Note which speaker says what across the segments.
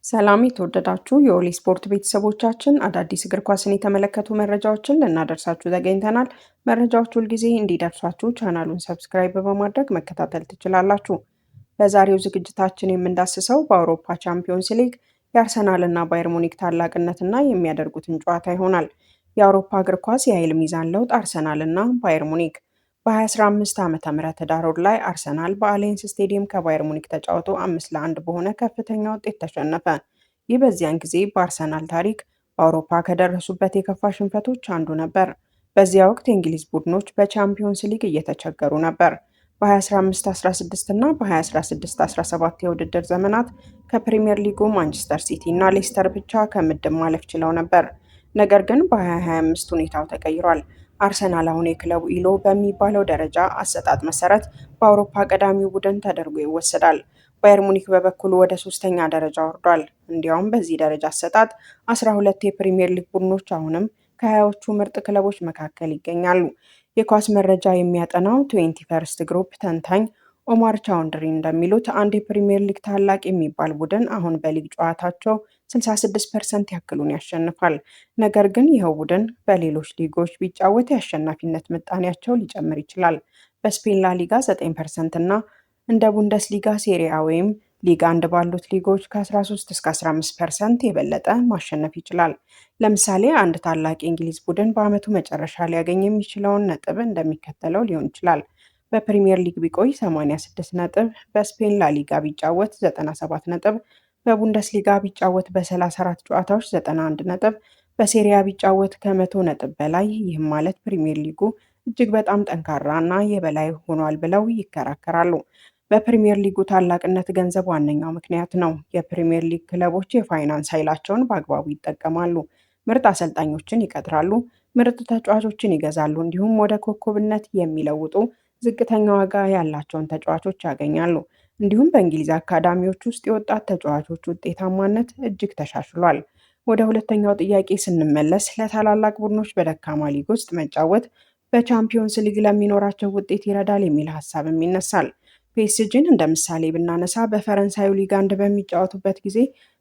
Speaker 1: ሰላም የተወደዳችሁ የኦሊ ስፖርት ቤተሰቦቻችን አዳዲስ እግር ኳስን የተመለከቱ መረጃዎችን ልናደርሳችሁ ተገኝተናል። መረጃዎች ሁልጊዜ እንዲደርሷችሁ ቻናሉን ሰብስክራይብ በማድረግ መከታተል ትችላላችሁ። በዛሬው ዝግጅታችን የምንዳስሰው በአውሮፓ ቻምፒዮንስ ሊግ የአርሰናል እና ባየር ሙኒክ ታላቅነትና የሚያደርጉትን ጨዋታ ይሆናል። የአውሮፓ እግር ኳስ የኃይል ሚዛን ለውጥ አርሰናል እና ባየር ሙኒክ በ2015 ዓ.ም ህዳር ወር ላይ አርሰናል በአሊያንስ ስቴዲየም ከባየር ሙኒክ ተጫውቶ 5-1 በሆነ ከፍተኛ ውጤት ተሸነፈ። ይህ በዚያን ጊዜ በአርሰናል ታሪክ በአውሮፓ ከደረሱበት የከፋ ሽንፈቶች አንዱ ነበር። በዚያ ወቅት የእንግሊዝ ቡድኖች በቻምፒዮንስ ሊግ እየተቸገሩ ነበር። በ2015-16 እና በ2016-17 የውድድር ዘመናት ከፕሪምየር ሊጉ ማንቸስተር ሲቲ እና ሌስተር ብቻ ከምድብ ማለፍ ችለው ነበር። ነገር ግን በ2025 ሁኔታው ተቀይሯል። አርሰናል አሁን የክለቡ ኢሎ በሚባለው ደረጃ አሰጣጥ መሰረት በአውሮፓ ቀዳሚው ቡድን ተደርጎ ይወሰዳል። ባየር ሙኒክ በበኩሉ ወደ ሶስተኛ ደረጃ ወርዷል። እንዲያውም በዚህ ደረጃ አሰጣጥ 12 የፕሪምየር ሊግ ቡድኖች አሁንም ከ20ዎቹ ምርጥ ክለቦች መካከል ይገኛሉ። የኳስ መረጃ የሚያጠናው 21 ግሩፕ ተንታኝ ኦማር ቻውንድሪ እንደሚሉት አንድ የፕሪምየር ሊግ ታላቅ የሚባል ቡድን አሁን በሊግ ጨዋታቸው 66% ያክሉን ያሸንፋል። ነገር ግን ይኸው ቡድን በሌሎች ሊጎች ቢጫወት የአሸናፊነት ምጣኔያቸው ሊጨምር ይችላል። በስፔን ላ ሊጋ 9% እና እንደ ቡንደስሊጋ፣ ሴሪያ ወይም ሊግ 1 ባሉት ሊጎች ከ13 እስከ 15% የበለጠ ማሸነፍ ይችላል። ለምሳሌ አንድ ታላቅ የእንግሊዝ ቡድን በዓመቱ መጨረሻ ሊያገኝ የሚችለውን ነጥብ እንደሚከተለው ሊሆን ይችላል። በፕሪምየር ሊግ ቢቆይ 86 ነጥብ፣ በስፔን ላ ሊጋ ቢጫወት 97 ነጥብ፣ በቡንደስሊጋ ቢጫወት በ34 ጨዋታዎች 91 ነጥብ፣ በሴሪያ ቢጫወት ከ100 ነጥብ በላይ። ይህም ማለት ፕሪምየር ሊጉ እጅግ በጣም ጠንካራ እና የበላይ ሆኗል ብለው ይከራከራሉ። በፕሪምየር ሊጉ ታላቅነት ገንዘብ ዋነኛው ምክንያት ነው። የፕሪምየር ሊግ ክለቦች የፋይናንስ ኃይላቸውን በአግባቡ ይጠቀማሉ። ምርጥ አሰልጣኞችን ይቀጥራሉ፣ ምርጥ ተጫዋቾችን ይገዛሉ፣ እንዲሁም ወደ ኮከብነት የሚለውጡ ዝቅተኛ ዋጋ ያላቸውን ተጫዋቾች ያገኛሉ። እንዲሁም በእንግሊዝ አካዳሚዎች ውስጥ የወጣት ተጫዋቾች ውጤታማነት እጅግ ተሻሽሏል። ወደ ሁለተኛው ጥያቄ ስንመለስ ለታላላቅ ቡድኖች በደካማ ሊግ ውስጥ መጫወት በቻምፒዮንስ ሊግ ለሚኖራቸው ውጤት ይረዳል የሚል ሀሳብም ይነሳል። ፒኤስጂን እንደ ምሳሌ ብናነሳ በፈረንሳዩ ሊግ 1 በሚጫወቱበት ጊዜ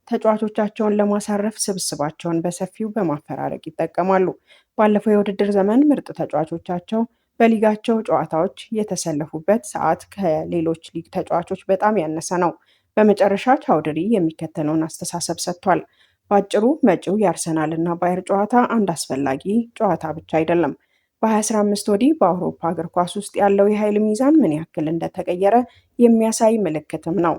Speaker 1: ተጫዋቾቻቸውን ለማሳረፍ ስብስባቸውን በሰፊው በማፈራረቅ ይጠቀማሉ። ባለፈው የውድድር ዘመን ምርጥ ተጫዋቾቻቸው በሊጋቸው ጨዋታዎች የተሰለፉበት ሰዓት ከሌሎች ሊግ ተጫዋቾች በጣም ያነሰ ነው። በመጨረሻ ቻውድሪ የሚከተለውን አስተሳሰብ ሰጥቷል። በአጭሩ መጪው የአርሰናል እና ባየር ጨዋታ አንድ አስፈላጊ ጨዋታ ብቻ አይደለም። በ2015 ወዲህ በአውሮፓ እግር ኳስ ውስጥ ያለው የኃይል ሚዛን ምን ያክል እንደተቀየረ የሚያሳይ ምልክትም ነው።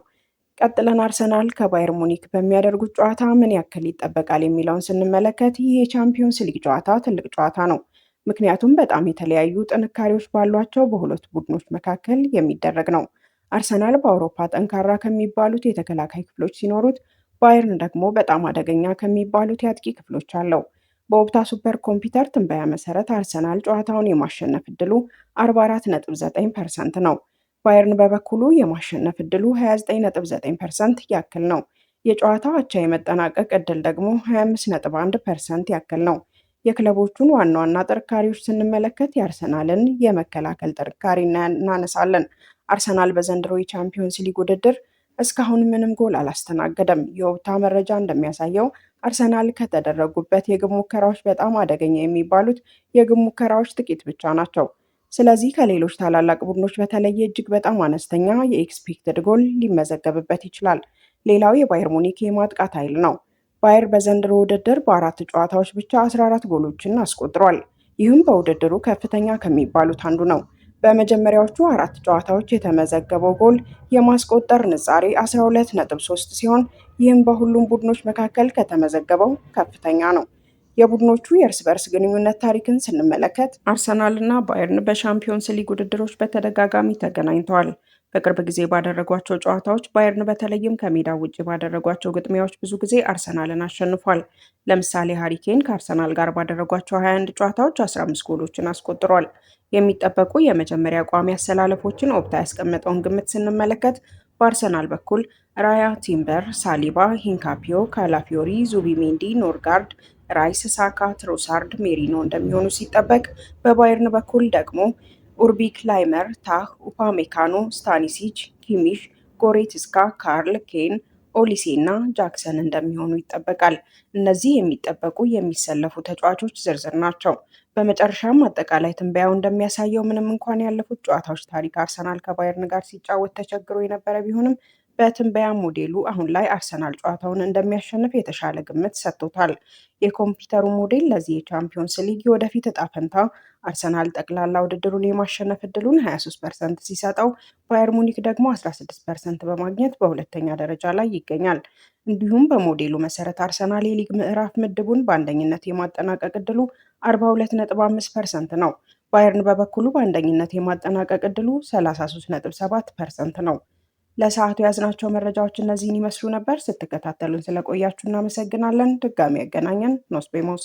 Speaker 1: ቀጥለን አርሰናል ከባየር ሙኒክ በሚያደርጉት ጨዋታ ምን ያክል ይጠበቃል የሚለውን ስንመለከት ይህ የቻምፒዮንስ ሊግ ጨዋታ ትልቅ ጨዋታ ነው። ምክንያቱም በጣም የተለያዩ ጥንካሬዎች ባሏቸው በሁለት ቡድኖች መካከል የሚደረግ ነው። አርሰናል በአውሮፓ ጠንካራ ከሚባሉት የተከላካይ ክፍሎች ሲኖሩት፣ ባየርን ደግሞ በጣም አደገኛ ከሚባሉት የአጥቂ ክፍሎች አለው። በኦፕታ ሱፐር ኮምፒውተር ትንበያ መሰረት አርሰናል ጨዋታውን የማሸነፍ እድሉ 44.9% ነው። ባየርን በበኩሉ የማሸነፍ እድሉ 29.9% ያክል ነው። የጨዋታው አቻ የመጠናቀቅ እድል ደግሞ 25.1% ያክል ነው። የክለቦቹን ዋና ዋና ጥንካሬዎች ስንመለከት የአርሰናልን የመከላከል ጥንካሬ እናነሳለን። አርሰናል በዘንድሮ የቻምፒዮንስ ሊግ ውድድር እስካሁን ምንም ጎል አላስተናገደም። የኦፕታ መረጃ እንደሚያሳየው አርሰናል ከተደረጉበት የግብ ሙከራዎች በጣም አደገኛ የሚባሉት የግብ ሙከራዎች ጥቂት ብቻ ናቸው። ስለዚህ ከሌሎች ታላላቅ ቡድኖች በተለየ እጅግ በጣም አነስተኛ የኤክስፔክትድ ጎል ሊመዘገብበት ይችላል። ሌላው የባየር ሙኒክ የማጥቃት ኃይል ነው። ባየር በዘንድሮ ውድድር በ4 ጨዋታዎች ብቻ 14 ጎሎችን አስቆጥሯል። ይህም በውድድሩ ከፍተኛ ከሚባሉት አንዱ ነው። በመጀመሪያዎቹ 4 ጨዋታዎች የተመዘገበው ጎል የማስቆጠር ንጻሬ 12.3 ሲሆን ይህም በሁሉም ቡድኖች መካከል ከተመዘገበው ከፍተኛ ነው። የቡድኖቹ የእርስ በርስ ግንኙነት ታሪክን ስንመለከት አርሰናል እና ባየርን በሻምፒዮንስ ሊግ ውድድሮች በተደጋጋሚ ተገናኝተዋል። በቅርብ ጊዜ ባደረጓቸው ጨዋታዎች ባየርን በተለይም ከሜዳው ውጭ ባደረጓቸው ግጥሚያዎች ብዙ ጊዜ አርሰናልን አሸንፏል። ለምሳሌ ሃሪኬን ከአርሰናል ጋር ባደረጓቸው 21 ጨዋታዎች 15 ጎሎችን አስቆጥሯል። የሚጠበቁ የመጀመሪያ ቋሚ አሰላለፎችን ኦፕታ ያስቀመጠውን ግምት ስንመለከት በአርሰናል በኩል ራያ፣ ቲምበር፣ ሳሊባ፣ ሂንካፒዮ፣ ካላፊዮሪ፣ ዙቢሜንዲ፣ ኖርጋርድ፣ ራይስ፣ ሳካ፣ ትሮሳርድ፣ ሜሪኖ እንደሚሆኑ ሲጠበቅ በባየርን በኩል ደግሞ ኡርቢክ፣ ላይመር፣ ታህ፣ ኡፓሜካኖ፣ ስታኒሲች፣ ኪሚሽ፣ ጎሬትስካ፣ ካርል፣ ኬን፣ ኦሊሴ እና ጃክሰን እንደሚሆኑ ይጠበቃል። እነዚህ የሚጠበቁ የሚሰለፉ ተጫዋቾች ዝርዝር ናቸው። በመጨረሻም አጠቃላይ ትንበያው እንደሚያሳየው ምንም እንኳን ያለፉት ጨዋታዎች ታሪክ አርሰናል ከባየርን ጋር ሲጫወት ተቸግሮ የነበረ ቢሆንም በትንበያ ሞዴሉ አሁን ላይ አርሰናል ጨዋታውን እንደሚያሸንፍ የተሻለ ግምት ሰጥቶታል። የኮምፒውተሩ ሞዴል ለዚህ የቻምፒዮንስ ሊግ የወደፊት እጣ ፈንታ አርሰናል ጠቅላላ ውድድሩን የማሸነፍ እድሉን 23% ሲሰጠው፣ ባየር ሙኒክ ደግሞ 16% በማግኘት በሁለተኛ ደረጃ ላይ ይገኛል። እንዲሁም በሞዴሉ መሰረት አርሰናል የሊግ ምዕራፍ ምድቡን በአንደኝነት የማጠናቀቅ እድሉ 42.5% ነው። ባየርን በበኩሉ በአንደኝነት የማጠናቀቅ እድሉ 33.7% ነው። ለሰዓቱ ያዝናቸው መረጃዎች እነዚህን ይመስሉ ነበር። ስትከታተሉን ስለቆያችሁ እናመሰግናለን። ድጋሚ ያገናኘን ኖስቤሞስ